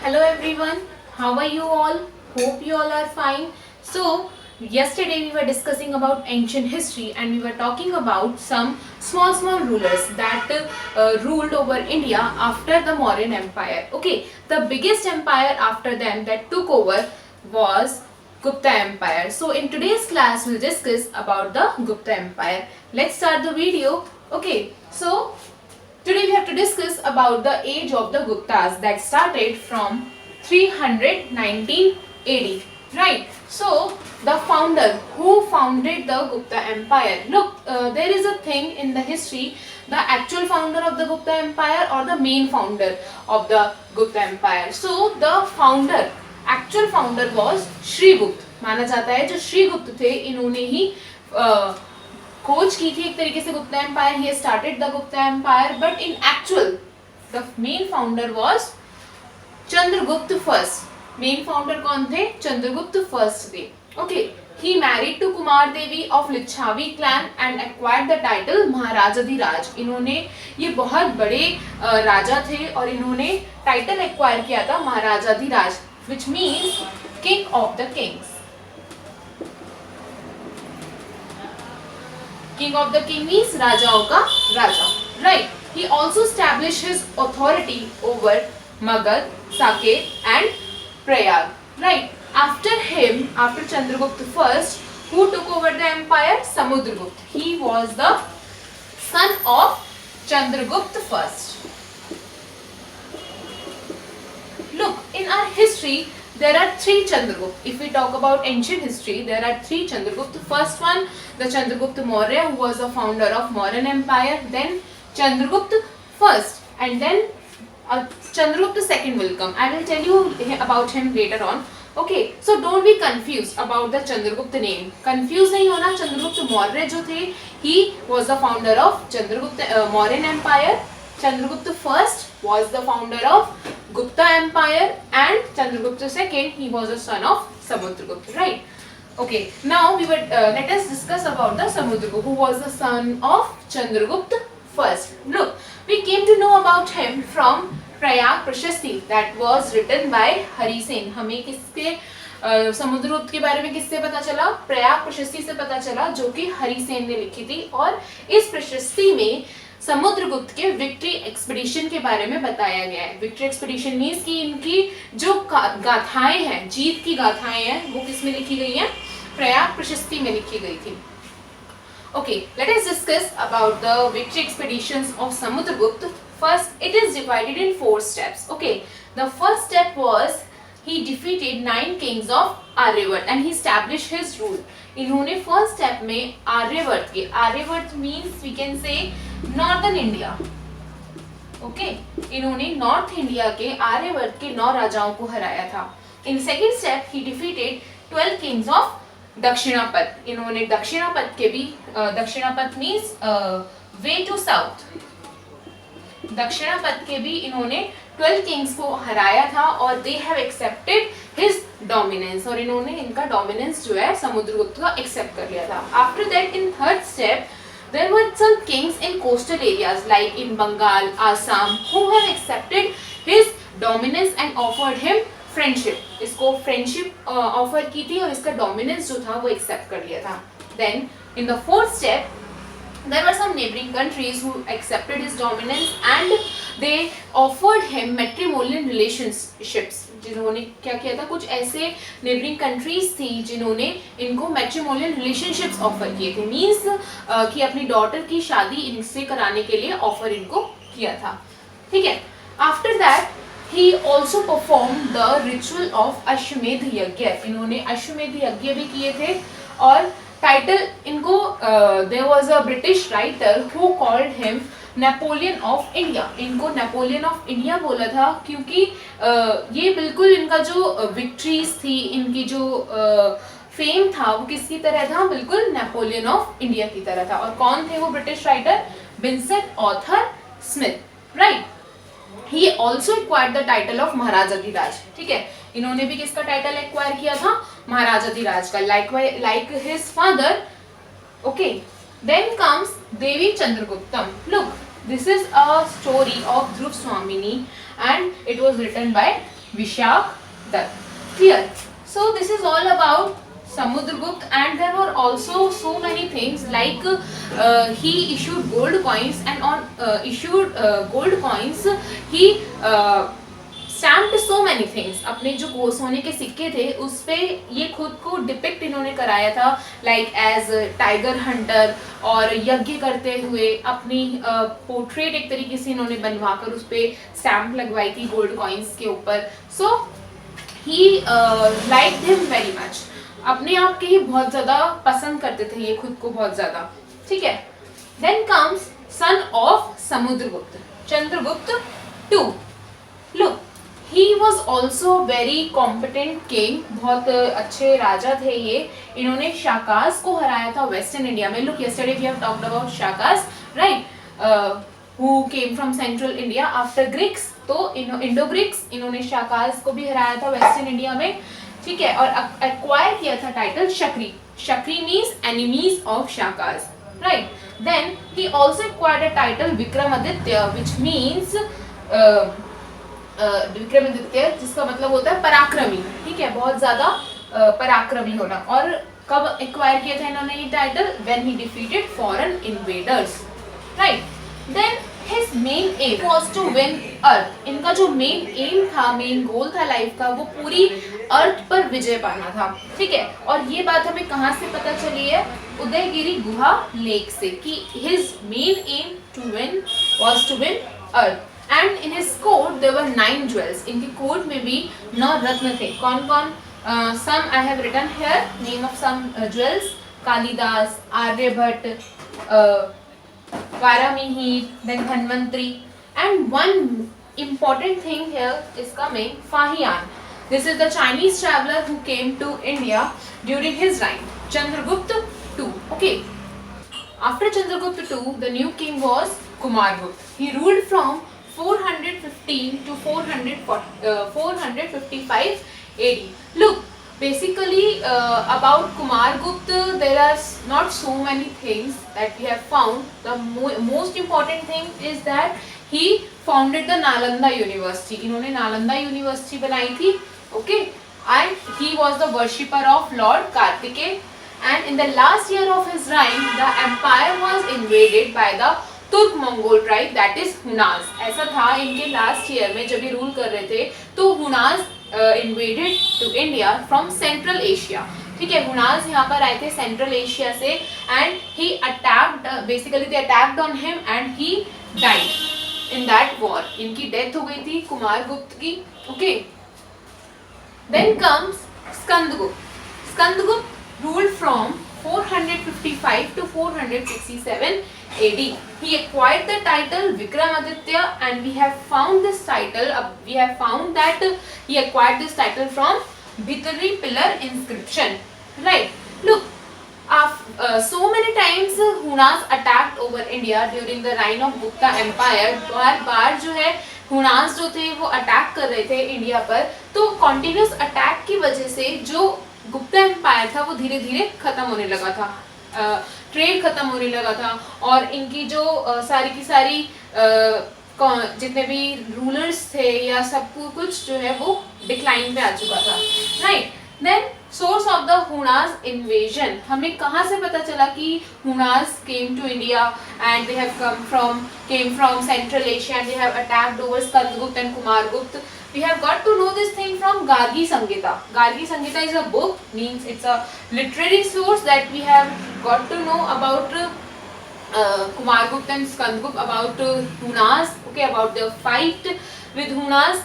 Hello everyone, how are you all? Hope you all are fine. So, yesterday we were discussing about ancient history and we were talking about some small rulers that ruled over India after the Mauryan Empire. Okay, the biggest empire after them that took over was Gupta Empire. So, in today's class we'll discuss about the Gupta Empire. Let's start the video. Okay, so today we have to discuss about the age of the Guptas that started from 319 AD. Right. So the founder who founded the Gupta Empire. Look, there is a thing in the history. The actual founder of the Gupta Empire or the main founder of the Gupta Empire. So the founder, actual founder was Shrigupta. माना जाता है जो श्रीगुप्त थे इन्होंने ही खोज की थी एक तरीके से Gupta empire. He started the Gupta empire but in actual the main founder was Chandragupta first. Main founder कौन थे? चंद्रगुप्त फर्स्ट थे. Okay, he married to Kumar Devi of Lichchhavi clan and acquired the title Maharajadhiraj. इन्होंने ये बहुत बड़े राजा थे और इन्होंने टाइटल एक्वायर किया था Maharajadhiraj which means king of the kings. King of the king means राजाओं का राजा. Right. He also established his authority over Magad, Saket and Prayag. Right. After him, after Chandragupta first, who took over the empire? Samudragupta. He was the son of Chandragupta first. Look, in our history, there are three Chandragupta. If we talk about ancient history, there are three Chandragupta. First one, the Chandragupta Maurya, who was the founder of Mauryan Empire. Then Chandragupta first, and then Chandragupta second will come. I will tell you about him later on. Okay, so don't be confused about the Chandragupta name. Confused नहीं होना. Chandragupta Maurya जो थे, he was the founder of Chandragupta Mauryan Empire. Chandragupta first was the founder of Gupta Empire and Chandragupta second, he was a son of Samudragupta, right? Okay, now let us discuss about the Samudragupta, who was the son of Chandragupta first. Look, we came to know about him from Prayag Prashasti that was written by Hari Sen. हमें किसके समुद्रगुप्त के बारे में किससे पता चला? प्रयाग प्रशस्ति से पता चला जो कि हरि सेन ने लिखी थी. और इस प्रशस्ति में समुद्रगुप्त के विक्ट्री एक्सपीडिशन के बारे में बताया गया है. विक्ट्री एक्सपीडिशन मीन्स कि इनकी जो गाथाएं हैं, जीत की गाथाएं हैं, वो किस में लिखी गई हैं? प्रयाग प्रशस्ति में लिखी गई थी. Okay, let us discuss about the victory expeditions of Samudragupta. First, it is divided in 4 steps. Okay, the first step was he defeated 9 kings of Aryavart and he established his rule. इन्होंने first step में आर्यवर्त के, Aryavarta means we can say northern India. Okay, इन्होंने north India के आर्यवर्त के 9 राजाओं को हराया था. In second step he defeated 12 kings of Dakshinapatha. इन्होंने दक्षिणापथ के भी, Dakshinapatha means way to south, Dakshinapatha के भी इन्होंने 12 किंग्स को हराया था और they have accepted his dominance. और इन्होंने इनका डोमिनेंस जो है समुद्रगुप्त का एक्सेप्ट कर लिया था. After that in third step there were some kings in coastal areas like in Bengal, Assam who have accepted his dominance and offered him friendship. इसको friendship offer की थी और इसका dominance जो था वो accept कर लिया था. Then in the fourth step there were some neighboring countries who accepted his dominance and they offered him matrimonial relationships. जिन्होंने क्या किया था, कुछ ऐसे नेबरिंग कंट्रीज थी जिन्होंने इनको मैट्रिमोनियल रिलेशनशिप्स ऑफर किए थे. मींस कि अपनी डॉटर की शादी इनसे कराने के लिए ऑफर इनको किया था. ठीक है. After that he also perform the ritual of अश्वमेध यज्ञ. इन्होंने अश्वमेध यज्ञ भी किए थे और टाइटल इनको there was a British writer who called him Napoleon of India. इनको नेपोलियन ऑफ इंडिया बोला था क्योंकि ये बिल्कुल इनका जो विक्ट्रीज थी, इनकी जो फेम था वो किसकी तरह था? बिल्कुल नेपोलियन ऑफ इंडिया की तरह था. और कौन थे वो British writer? Vincent Arthur Smith. Right. He also acquired the title of Maharajadhiraj. ठीक है, इन्होंने भी किसका टाइटल एक्वायर किया था? महाराजाधिराज का, like his father. Okay, then comes Devi Chandraguptam. Look, this is a story of Dhruv Swamini and it was written by Vishak Dutt. Clear? So this is all about Samudragupta, and there were also so many things like he issued gold coins, and on issued gold coins he stamped so many things. अपने जो सोने के सिक्के थे उस पे ये खुद को डिपिक्ट इन्होंने कराया था, लाइक एज टाइगर हंटर, और यज्ञ करते हुए अपनी पोर्ट्रेट एक तरीके से इन्होंने बनवाकर उस पे स्टैम्प लगवाई थी गोल्ड कॉइन्स के ऊपर. सो ही लाइक हिम वेरी मच. अपने आप के ही बहुत ज़्यादा पसंद करते थे ये खुद को बहुत ज़्यादा. ठीक है. Then comes son of Samudragupta, Chandragupta two. Look, he was also very competent king. बहुत अच्छे राजा थे ये. इन्होंने शाकास को हराया था वेस्टर्न इंडिया में. Look, yesterday we have talked about Shakas, right? Who came from central India after Greeks. तो इंडो ग्रीक्स, इन्होंने शाकास को भी हराया था वेस्टर्न इंडिया में. ठीक है. और एक्वायर किया था title Shakari. Shakari means enemies of Shakas, right? Then he also acquired a title Vikramaditya, which means Vikramaditya, जिसका मतलब होता है पराक्रमी. ठीक है. बहुत ज्यादा पराक्रमी होना. और कब एक्वायर किया था इन्होंने ये title? When he defeated foreign invaders, right? Then his main aim was to win earth. इनका जो मेन एम था, मेन गोल था लाइफ का, वो पूरी अर्थ पर विजय पाना था. ठीक है. और ये बात हमें कहाँ से पता चली है? उदयगिरी गुहा लेक से, कि his main aim to win was to win earth. And in his court there were 9 jewels. इनके कोर्ट में भी 9 रत्न थे. कौन कौन? Some I have written here name of some jewels. Kalidas, Aryabhata, वारामिहिर, then Dhanvantari. And one important thing here is coming, Fahian. This is the Chinese traveler who came to India during his reign. Chandragupta II. Okay. After Chandragupta II, the new king was Kumargupta. He ruled from 415 to 455 AD. Look, basically about Kumargupta there are not so many things that we have found. The most important thing is that he founded the Nalanda University. इन्होंने Nalanda university बनाई थी. Okay, and he was the worshipper of Lord Kartikeya. And in the last year of his reign, the empire was invaded by the तुर्क Mongol tribe, that is Hunas. ऐसा था इनके last year में जब ये रूल कर रहे थे, तो Hunas invaded to India from Central Asia. ठीक है. हुनाज यहाँ पर आए थे सेंट्रल एशिया से, and he attacked, basically they attacked on him and he died in that war. इनकी डेथ हो गई थी कुमारगुप्त की. Okay. Then comes Skandagupta. Skandagupta ruled from 455 to 467 AD. He acquired the title Vikramaditya, and we have found this title. We have found that he acquired this title from Bhitari pillar inscription. Right? Look, so many times Hunas attacked over India during the reign of Gupta Empire. बार जो है Huns जो थे वो attack कर रहे थे India पर. तो कंटिन्यूस अटैक की वजह से जो गुप्ता एम्पायर था वो धीरे धीरे खत्म होने लगा था. ट्रेड खत्म होने लगा था, और इनकी जो सारी की सारी जितने भी रूलर्स थे या सब कुछ जो है वो डिक्लाइन पे आ चुका था. Right. Then source of the Hunas invasion. हमें कहाँ से पता चला कि Hunas came to India and they have come from Central Asia and they have attacked over Skandagupta and Kumaragupta. We have got to know this thing from Gargi Samhita. Gargi Samhita is a book, means it's a literary source that we have got to know about Kumargupta and Skandagupta, about Hunas, okay, about the fight with Hunas.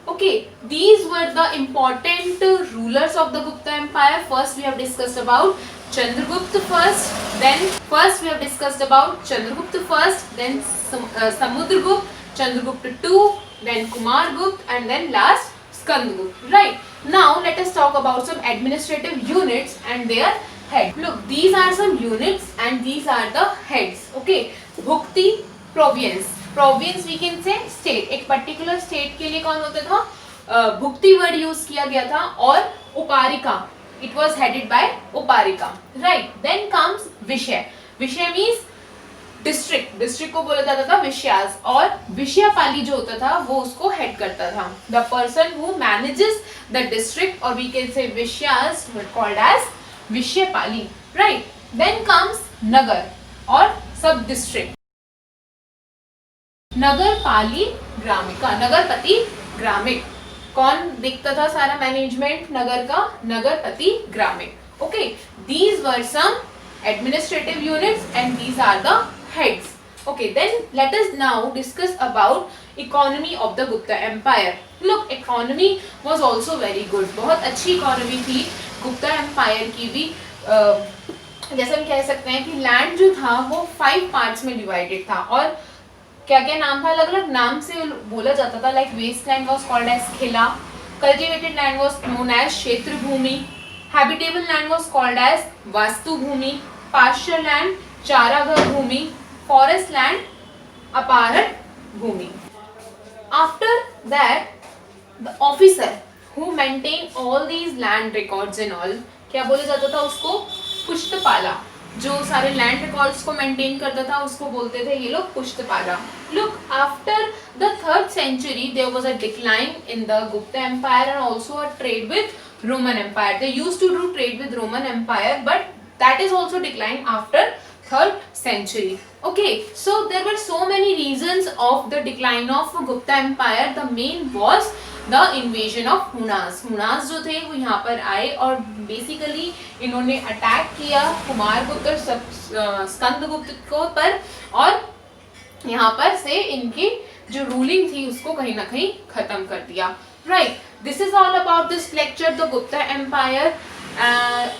Okay, these were the important rulers of the Gupta Empire. First we have discussed about Chandragupta first, then first we have discussed about Chandragupta first, then Samudragupta, Chandragupta II, then Kumargupta, and then last Skandagupta. Right. Now let us talk about some administrative units and their head. Look, these are some units and these are the heads. Okay. Bhukti, province. Province we can say state. एक particular state के लिए कौन होता था? भुक्ति word use किया गया था. और उपारिका, it was headed by उपारिका. Right. Then comes विषय. विषय means डिस्ट्रिक्ट को बोला जाता था विश्यास, और विषयपाली जो होता था वो उसको हेड करता था. The person who manages the district, और we can say Vishayas called as Vishayapali, right. Then comes nagar और सब डिस्ट्रिक्ट. नगरपाली ग्रामिका, नगरपति ग्रामिक. कौन देखता था सारा मैनेजमेंट नगर का? Nagarpati Gramik. Okay, these were some administrative units and these are the heads. Okay, then let us now discuss about economy of the Gupta Empire. Look, economy was also very good. बहुत अच्छी economy थी Gupta empire की भी. जैसे हम कह सकते हैं कि लैंड जो था वो 5 पार्ट्स में डिवाइडेड था, और क्या क्या नाम था, अलग अलग नाम से बोला जाता था. Like waste land was called as khila, cultivated land was known as kshetra bhumi, habitable land was called as vastu bhumi, pasture land charagah bhumi, forest land aparat bhumi. After that the officer who maintain all these land records and all, क्या बोला जाता था उसको? पुष्टपाला. जो सारे land records को maintain करता था उसको बोलते थे ये लोग Pustapala. Look, after the 3rd century there was a decline in the Gupta Empire and also a trade with Roman Empire. They used to do trade with Roman Empire, but that is also declined after 3rd century. Okay, so there were so many reasons of the decline of Gupta Empire. The main was the invasion of Hunas. Hunas जो थे वो यहाँ पर आए और basically इन्होंने attack किया कुमारगुप्त और स्कंदगुप्त को पर, और यहाँ पर से इनकी जो रूलिंग थी उसको कहीं ना कहीं खत्म कर दिया. Right, this is all about this lecture, the Gupta empire.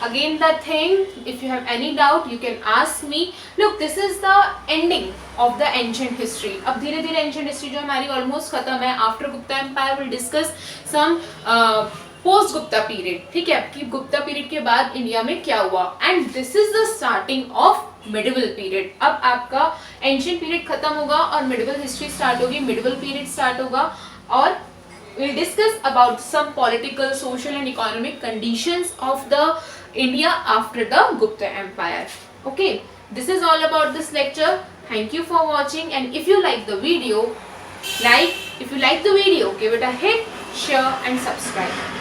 Again the thing, if you have any doubt you can ask me. Look, this is the ending of the ancient history. अब धीरे धीरे ancient history जो हमारी almost खत्म है. After Gupta Empire we'll discuss some post Gupta period. ठीक है, कि गुप्ता पीरियड के बाद इंडिया में क्या हुआ. And this is the starting of medieval period. अब आपका ancient period खत्म होगा और medieval history start होगी, medieval period start होगा, और we'll discuss about some political, social and economic conditions of the India after the Gupta Empire. Okay, this is all about this lecture. Thank you for watching, and if you like the video, give it a hit, share and subscribe.